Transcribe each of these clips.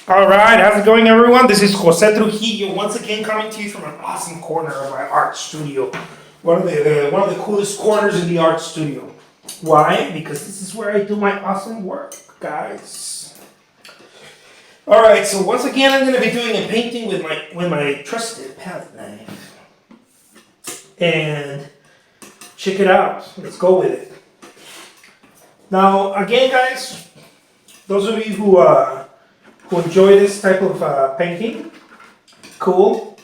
All right, how's it going, everyone? This is Jose Trujillo once again coming to you from an awesome corner of my art studio. One of the coolest corners in the art studio. Why? Because this is where I do my awesome work, guys. All right, so once again, I'm going to be doing a painting with my trusted palette knife. And check it out. Let's go with it. Now, again, guys, those of you who enjoy this type of painting, cool,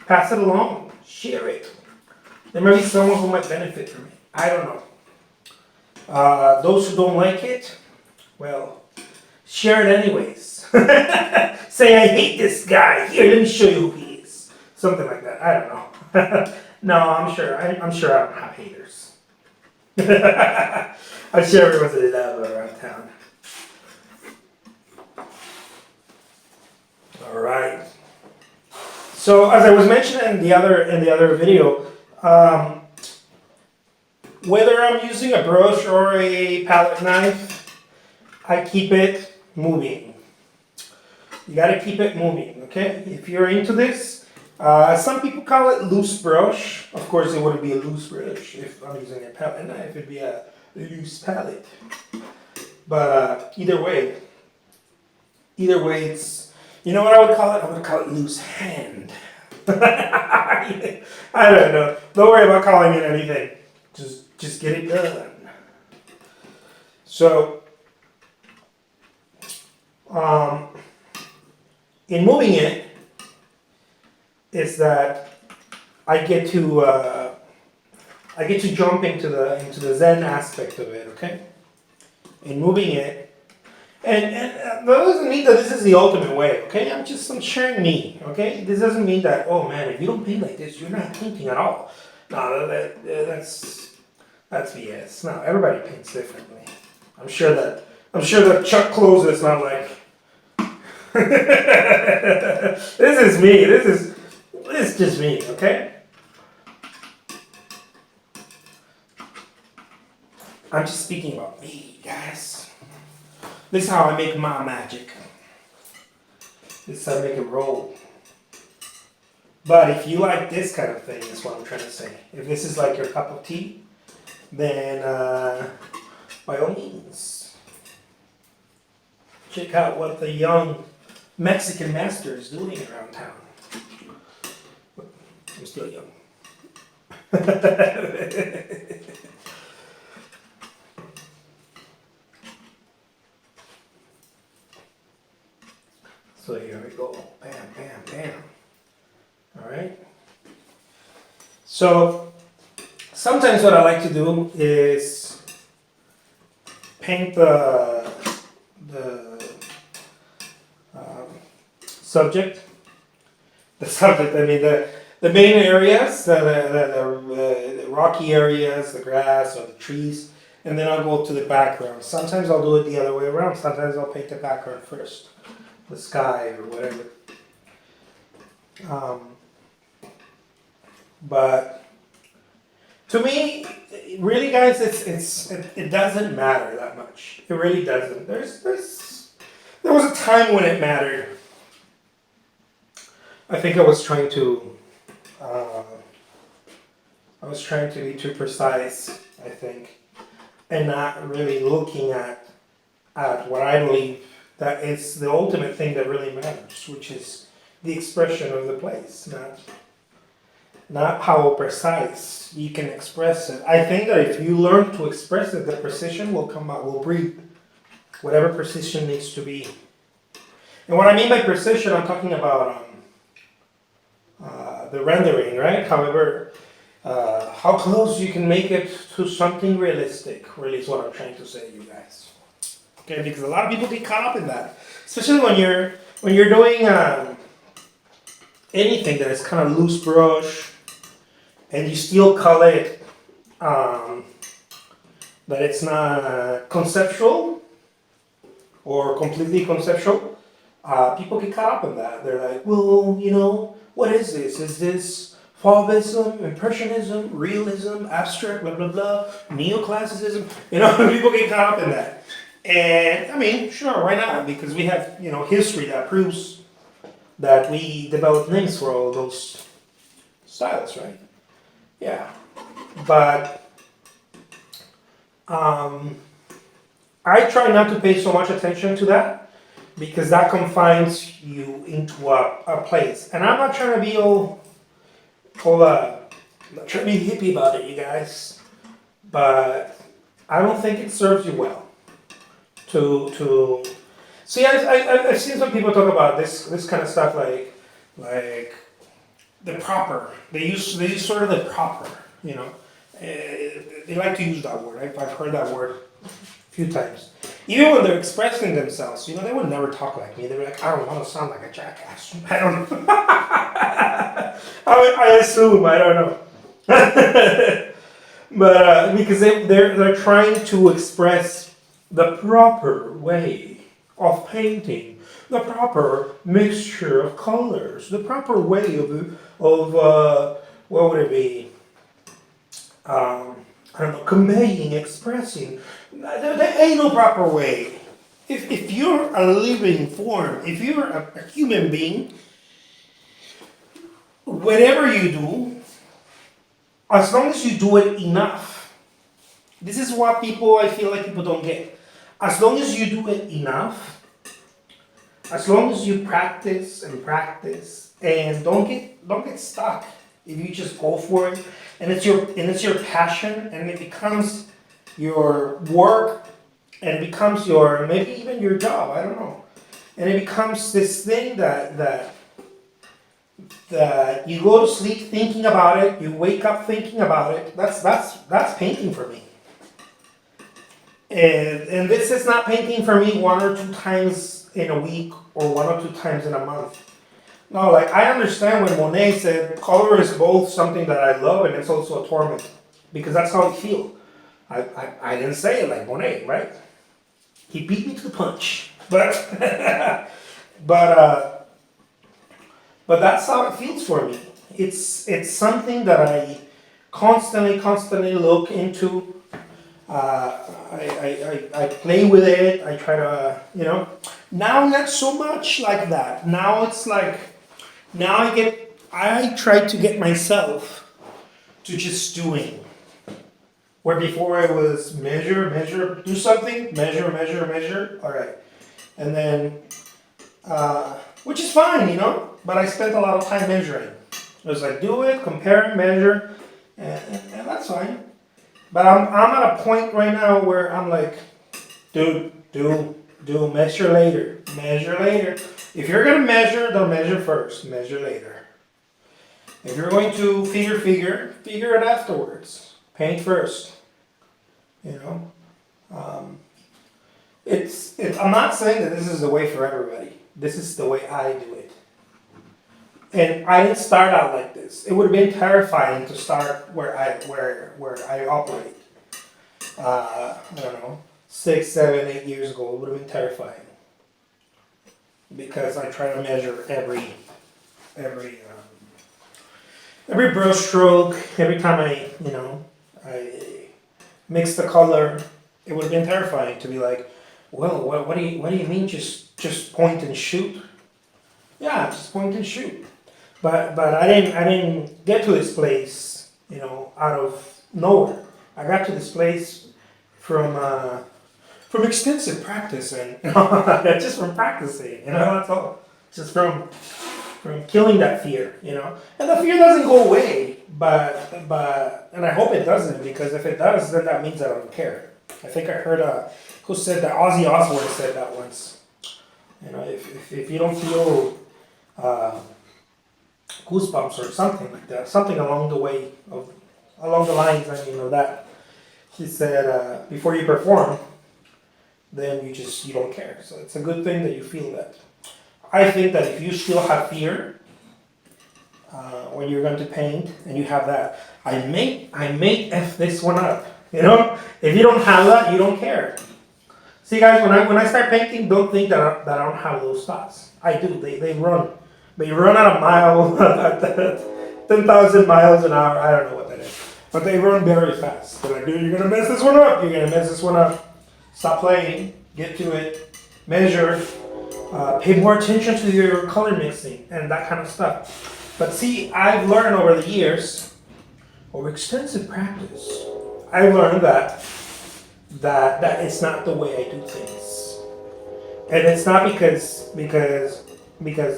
pass it along, share it. There may be someone who might benefit from it. I don't know. Those who don't like it, well, share it anyways. Say, I hate this guy. Here, let me show you who he is. Something like that. I don't know. No, I'm sure I don't have haters. I'm sure everyone's a lover around town. All right. So as I was mentioning in the other video, whether I'm using a brush or a palette knife, I keep it moving. You gotta keep it moving, okay? If you're into this, some people call it loose brush. Of course, it wouldn't be a loose brush if I'm using a palette knife. It'd be a loose palette. But either way, it's, you know what I would call it? I would call it loose hand. I don't know. Don't worry about calling it anything. Just get it done. So, in moving it, is that I get to jump into the Zen aspect of it. Okay, in moving it. And that doesn't mean that this is the ultimate way, okay? I'm sharing me, okay? This doesn't mean that, oh man, if you don't paint like this, you're not painting at all. No, that's BS. No, everybody paints differently. I'm sure that Chuck Close is not like, this is me. This is just me, okay? I'm just speaking about me, guys. This is how I make my magic. This is how I make it roll. But if you like this kind of thing, that's what I'm trying to say. If this is like your cup of tea, then by all means, check out what the young Mexican master is doing around town. I'm still young. So here we go. Bam, bam, bam. All right. So sometimes what I like to do is paint the subject. The subject. I mean the main areas, the rocky areas, the grass or the trees, and then I'll go to the background. Sometimes I'll do it the other way around. Sometimes I'll paint the background first. The sky or whatever. But to me, really, guys, it doesn't matter that much. It really doesn't. There was a time when it mattered. I think I was trying to be too precise. I think, and not really looking at what I believe that is the ultimate thing that really matters, which is the expression of the place, not how precise you can express it. I think that if you learn to express it, the precision will come out, will breathe, whatever precision needs to be. And what I mean by precision, I'm talking about the rendering, right? However, how close you can make it to something realistic, really is what I'm trying to say, you guys. Okay, because a lot of people get caught up in that, especially when you're doing anything that is kind of loose brush, and you still call it that it's not conceptual or completely conceptual. People get caught up in that. They're like, well, what is this? Is this Fauvism, Impressionism, Realism, Abstract, blah blah blah, Neoclassicism? People get caught up in that. And I mean, sure, why not? Because we have, history that proves that we developed names for all those styles, right? Yeah. But I try not to pay so much attention to that because that confines you into a place. And I'm not trying to be I'm not trying to be hippie about it, you guys. But I don't think it serves you well to see. I've seen some people talk about this kind of stuff like the proper. They use sort of the proper. They like to use that word. I've heard that word a few times. Even when they're expressing themselves, they would never talk like me. They're like, I don't want to sound like a jackass. I don't know. I assume, I don't know. But because they're trying to express the proper way of painting, the proper mixture of colors, the proper way of what would it be? I don't know, conveying, expressing. There ain't no proper way. If you're a living form, if you're a human being, whatever you do, as long as you do it enough, this is what I feel like people don't get. As long as you do it enough, as long as you practice and don't get stuck. If you just go for it, and it's your passion, and it becomes your work, and it becomes maybe even your job. I don't know, and it becomes this thing that you go to sleep thinking about it, you wake up thinking about it. That's painting for me. And this is not painting for me 1 or 2 times in a week or 1 or 2 times in a month. No, like I understand when Monet said color is both something that I love and it's also a torment, because that's how I feel. I didn't say it like Monet, right? He beat me to the punch, but but that's how it feels for me. It's something that I constantly look into. I play with it. I try to, now not so much like that. Now it's like, I try to get myself to just doing. Where before I was measure, do something, measure, all right. And then, which is fine, but I spent a lot of time measuring. It was like, do it, compare, measure, and that's fine. But I'm at a point right now where I'm like, do, measure later. If you're going to measure, don't measure first, measure later. If you're going to figure it afterwards. Paint first. I'm not saying that this is the way for everybody. This is the way I do it. And I didn't start out like this. It would have been terrifying to start where I operate. I don't know, 6, 7, 8 years ago. It would have been terrifying because I try to measure every brush stroke. Every time I mix the color. It would have been terrifying to be like, well, what do you mean just point and shoot? Yeah, just point and shoot. But I didn't get to this place, out of nowhere. I got to this place from extensive practice and just from practicing, that's all. Just from killing that fear, And the fear doesn't go away, but and I hope it doesn't, because if it does, then that means I don't care. I think I heard who said that, Ozzy Osbourne said that once. If you don't feel goosebumps or something like that, something along the lines, of that. He said, before you perform, then you don't care. So it's a good thing that you feel that. I think that if you still have fear when you're going to paint and you have that, I may F this one up. If you don't have that, you don't care. See, guys, when I start painting, don't think that I don't have those thoughts. I do. They run. They run at a mile, at 10,000 miles an hour. I don't know what that is. But they run very fast. They're like, dude, you're going to mess this one up. You're going to mess this one up. Stop playing. get to it, measure, pay more attention to your color mixing and that kind of stuff. But see, I've learned over the years, over extensive practice, I've learned that it's not the way I do things. And it's not because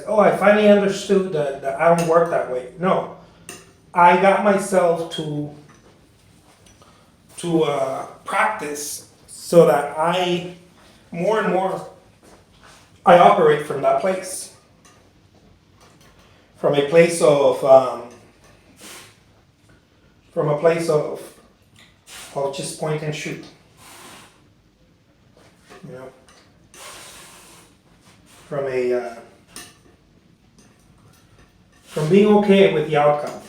oh, I finally understood that I don't work that way. No, I got myself to practice so that more and more I operate from that place, from a place of just point and shoot, you know, from being okay with the outcome.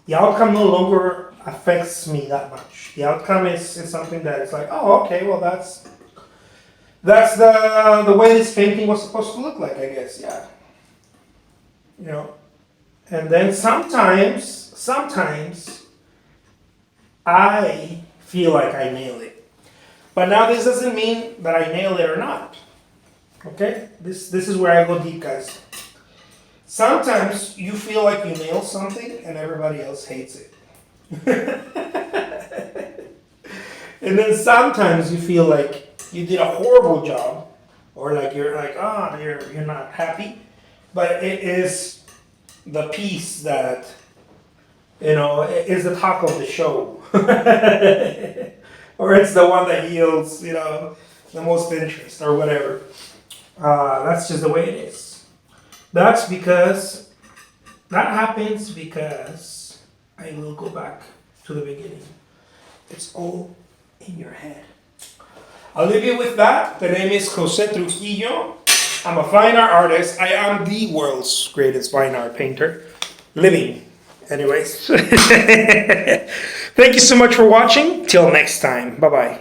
The outcome no longer affects me that much. The outcome is something that is like, oh, okay, well that's the way this painting was supposed to look like, I guess, yeah. You know, and then sometimes I feel like I nail it. But now this doesn't mean that I nail it or not. Okay? This is where I go deep, guys. Sometimes you feel like you nail something and everybody else hates it. And then sometimes you feel like you did a horrible job, or like you're not happy, but it is the piece that, you know, is the talk of the show. Or it's the one that yields, you know, the most interest or whatever. That's just the way it is. That happens because I will go back to the beginning. It's all in your head. I'll leave you with that. The name is Jose Trujillo. I'm a fine art artist. I am the world's greatest fine art painter. Living. Anyways. Thank you so much for watching. Till next time. Bye-bye.